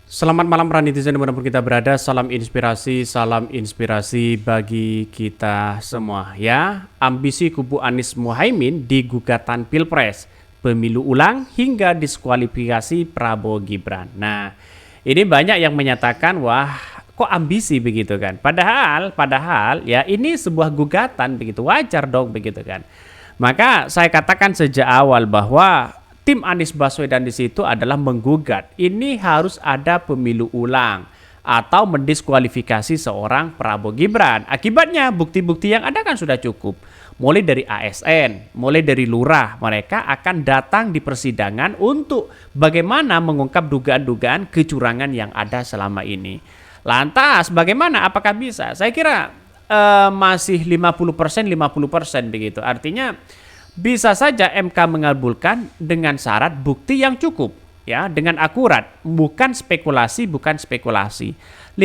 Selamat malam para netizen dimanapun kita berada, salam inspirasi bagi kita semua ya. Ambisi kubu Anies Muhaimin di gugatan Pilpres, pemilu ulang hingga diskualifikasi Prabowo Gibran. Nah, ini banyak yang menyatakan wah kok ambisi begitu kan. Padahal ya ini sebuah gugatan begitu, wajar dong begitu kan. Maka saya katakan sejak awal bahwa tim Anies Baswedan di situ adalah menggugat. Ini harus ada pemilu ulang atau mendiskualifikasi seorang Prabowo Gibran. Akibatnya bukti-bukti yang ada kan sudah cukup. Mulai dari ASN, mulai dari lurah, mereka akan datang di persidangan untuk bagaimana mengungkap dugaan-dugaan kecurangan yang ada selama ini. Lantas bagaimana? Apakah bisa? Saya kira masih 50% 50% begitu. Artinya bisa saja MK mengabulkan dengan syarat bukti yang cukup ya, dengan akurat, bukan spekulasi. 50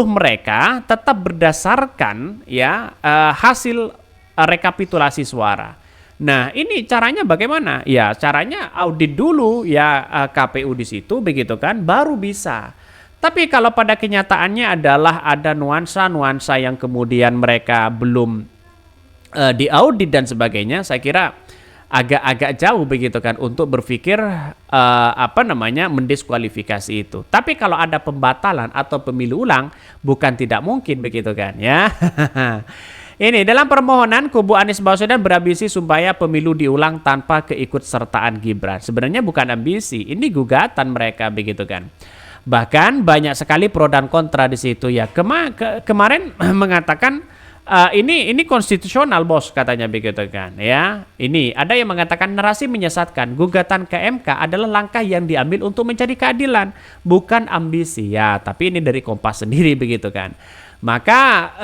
mereka tetap berdasarkan ya hasil rekapitulasi suara. Nah, ini caranya bagaimana? Ya, caranya audit dulu ya KPU di situ begitu kan, baru bisa. Tapi kalau pada kenyataannya adalah ada nuansa-nuansa yang kemudian mereka belum diaudit dan sebagainya, saya kira agak-agak jauh begitu kan untuk berpikir mendiskualifikasi itu. Tapi kalau ada pembatalan atau pemilu ulang, bukan tidak mungkin begitu kan ya. Ini dalam permohonan kubu Anies Baswedan berambisi supaya pemilu diulang tanpa keikutsertaan Gibran. Sebenarnya bukan ambisi, ini gugatan mereka begitu kan. Bahkan banyak sekali pro dan kontra di situ ya. Kemarin mengatakan ini konstitusional bos, katanya begitu kan ya. Ini ada yang mengatakan narasi menyesatkan, gugatan ke MK adalah langkah yang diambil untuk mencari keadilan, bukan ambisi ya. Tapi ini dari Kompas sendiri begitu kan. Maka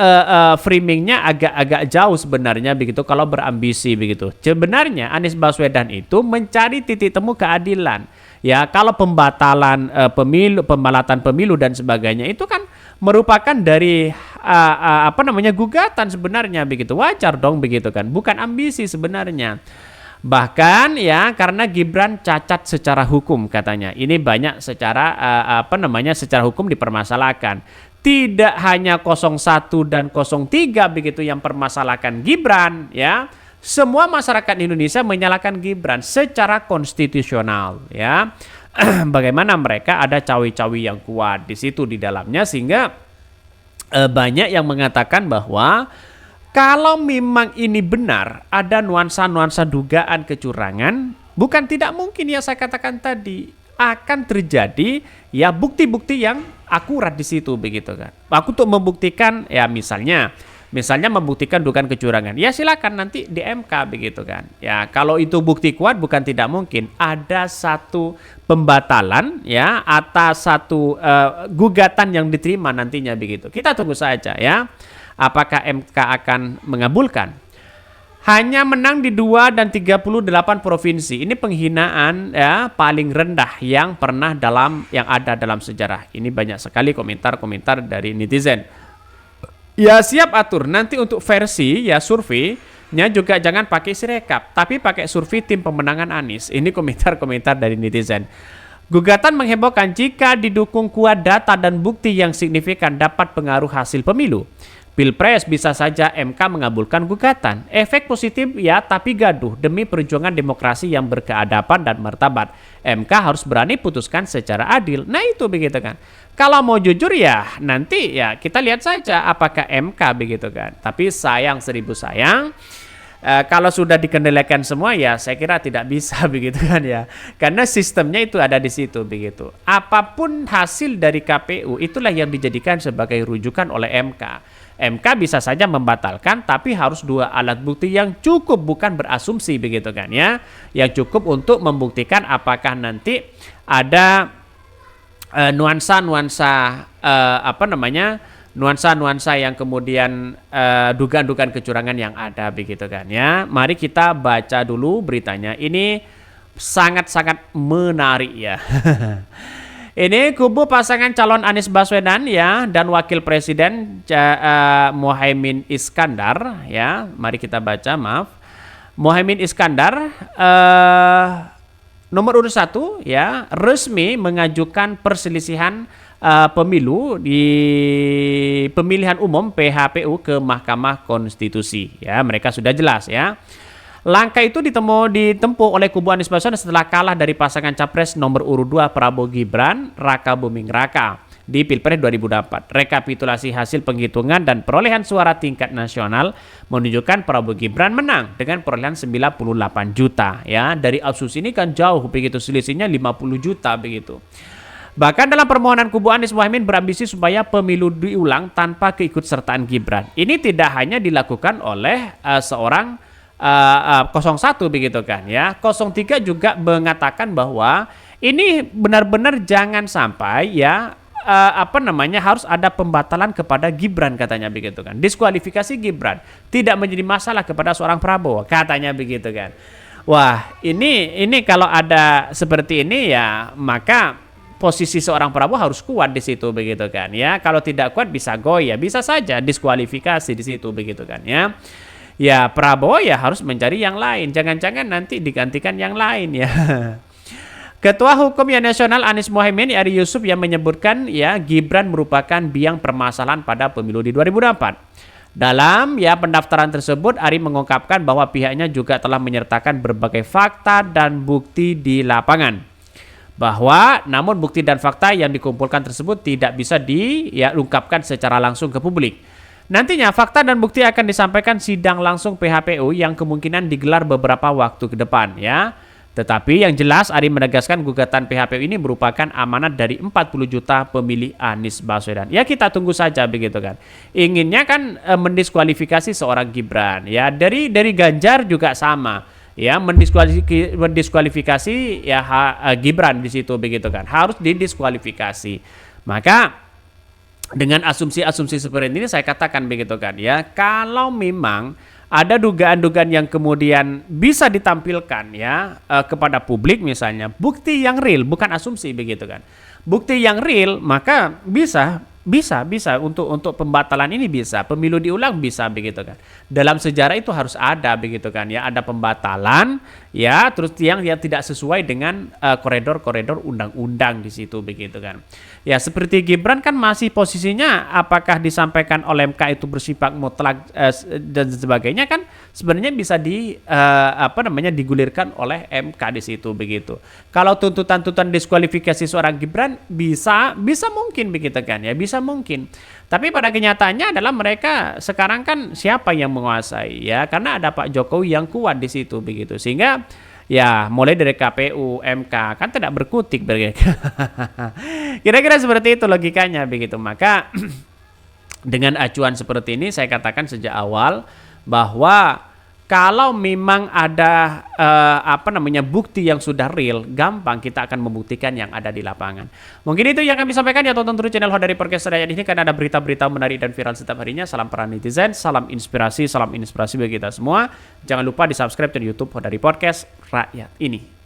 framingnya agak-agak jauh sebenarnya begitu kalau berambisi begitu. Sebenarnya Anies Baswedan itu mencari titik temu keadilan. Ya, kalau pembatalan pemilu dan sebagainya itu kan merupakan dari gugatan sebenarnya begitu. Wajar dong begitu kan. Bukan ambisi sebenarnya. Bahkan ya karena Gibran cacat secara hukum katanya. Ini banyak secara secara hukum dipermasalahkan. Tidak hanya 01 dan 03 begitu yang permasalahkan Gibran ya. Semua masyarakat Indonesia menyalahkan Gibran secara konstitusional ya. Bagaimana mereka ada cawi-cawi yang kuat di situ di dalamnya, sehingga banyak yang mengatakan bahwa kalau memang ini benar ada nuansa-nuansa dugaan kecurangan, bukan tidak mungkin ya saya katakan tadi akan terjadi ya bukti-bukti yang akurat di situ begitu kan. Aku untuk membuktikan ya misalnya membuktikan dugaan kecurangan. Ya silakan nanti di MK begitu kan. Ya kalau itu bukti kuat bukan tidak mungkin ada satu pembatalan ya atas satu gugatan yang diterima nantinya begitu. Kita tunggu saja ya. Apakah MK akan mengabulkan? Hanya menang di 2 dan 38 provinsi. Ini penghinaan ya paling rendah yang ada dalam sejarah. Ini banyak sekali komentar-komentar dari netizen. Ya siap atur, nanti untuk versi ya surveinya juga jangan pakai Sirekap, tapi pakai survei tim pemenangan Anies. Ini komentar-komentar dari netizen. Gugatan menghebohkan jika didukung kuat data dan bukti yang signifikan dapat pengaruh hasil pemilu. Pilpres bisa saja MK mengabulkan gugatan. Efek positif ya tapi gaduh demi perjuangan demokrasi yang berkeadaban dan martabat. MK harus berani putuskan secara adil. Nah itu begitu kan. Kalau mau jujur ya nanti ya kita lihat saja apakah MK begitu kan. Tapi sayang seribu sayang. Kalau sudah dikendalikan semua ya saya kira tidak bisa begitu kan ya. Karena sistemnya itu ada di situ begitu. Apapun hasil dari KPU itulah yang dijadikan sebagai rujukan oleh MK. MK bisa saja membatalkan tapi harus 2 alat bukti yang cukup, bukan berasumsi begitu kan ya. Yang cukup untuk membuktikan apakah nanti ada nuansa-nuansa nuansa-nuansa yang kemudian dugaan-dugaan kecurangan yang ada begitu kan ya. Mari kita baca dulu beritanya. Ini sangat-sangat menarik ya. Ini kubu pasangan calon Anies Baswedan ya dan Wakil Presiden Muhaimin Iskandar ya. Mari kita baca, Muhaimin Iskandar nomor urut 1 ya resmi mengajukan perselisihan pemilu di pemilihan umum PHPU ke Mahkamah Konstitusi. Ya, mereka sudah jelas ya. Langkah itu ditempuh oleh kubu Anies Baswedan setelah kalah dari pasangan capres nomor urut 2 Prabowo Gibran Raka Buming Raka di Pilpres 2024. Rekapitulasi hasil penghitungan dan perolehan suara tingkat nasional menunjukkan Prabowo Gibran menang dengan perolehan 98 juta. Ya, dari Absus ini kan jauh begitu, selisihnya 50 juta begitu. Bahkan dalam permohonan kubu Anies Mohaimin berambisi supaya pemilu diulang tanpa keikutsertaan Gibran. Ini tidak hanya dilakukan oleh seorang 01 begitu kan ya. 03 juga mengatakan bahwa ini benar-benar jangan sampai ya harus ada pembatalan kepada Gibran katanya begitu kan. Diskualifikasi Gibran tidak menjadi masalah kepada seorang Prabowo katanya begitu kan. Wah, ini kalau ada seperti ini ya maka posisi seorang Prabowo harus kuat di situ begitu kan ya. Kalau tidak kuat bisa goyah, bisa saja diskualifikasi di situ begitu kan ya. Ya Prabowo ya harus mencari yang lain. Jangan-jangan nanti digantikan yang lain ya. Ketua Hukum yang Nasional Anies Mohaimin Ari Yusuf yang menyebutkan ya Gibran merupakan biang permasalahan pada pemilu di 2024. Dalam ya pendaftaran tersebut Ari mengungkapkan bahwa pihaknya juga telah menyertakan berbagai fakta dan bukti di lapangan. Bahwa namun bukti dan fakta yang dikumpulkan tersebut tidak bisa diungkapkan secara langsung ke publik. Nantinya fakta dan bukti akan disampaikan sidang langsung PHPU yang kemungkinan digelar beberapa waktu ke depan ya. Tetapi yang jelas Ari menegaskan gugatan PHPU ini merupakan amanat dari 40 juta pemilih Anies Baswedan. Ya kita tunggu saja begitu kan. Inginnya kan mendiskualifikasi seorang Gibran. Ya dari Ganjar juga sama. Ya mendiskualifikasi ya Gibran di situ begitu kan. Harus didiskualifikasi. Maka dengan asumsi-asumsi seperti ini saya katakan begitu kan ya. Kalau memang ada dugaan-dugaan yang kemudian bisa ditampilkan ya kepada publik misalnya bukti yang real bukan asumsi begitu kan. Bukti yang real maka bisa untuk pembatalan ini bisa, pemilu diulang bisa begitu kan. Dalam sejarah itu harus ada begitu kan ya, ada pembatalan ya, terus yang tidak sesuai dengan koridor-koridor undang-undang di situ begitu kan. Ya seperti Gibran kan masih posisinya apakah disampaikan oleh MK itu bersifat mutlak dan sebagainya kan sebenarnya bisa digulirkan oleh MK di situ begitu. Kalau tuntutan diskualifikasi seorang Gibran bisa mungkin begitu kan ya, bisa mungkin. Tapi pada kenyataannya adalah mereka sekarang kan siapa yang menguasai ya, karena ada Pak Jokowi yang kuat di situ begitu. Sehingga ya mulai dari KPU, MK kan tidak berkutik begitu. Kira-kira seperti itu logikanya begitu. Maka dengan acuan seperti ini saya katakan sejak awal bahwa kalau memang ada bukti yang sudah real, gampang kita akan membuktikan yang ada di lapangan. Mungkin itu yang kami sampaikan ya, tonton terus channel Hodari Podcast Rakyat ini karena ada berita-berita menarik dan viral setiap harinya. Salam para netizen, salam inspirasi bagi kita semua. Jangan lupa di subscribe channel YouTube Hodari Podcast Rakyat ini.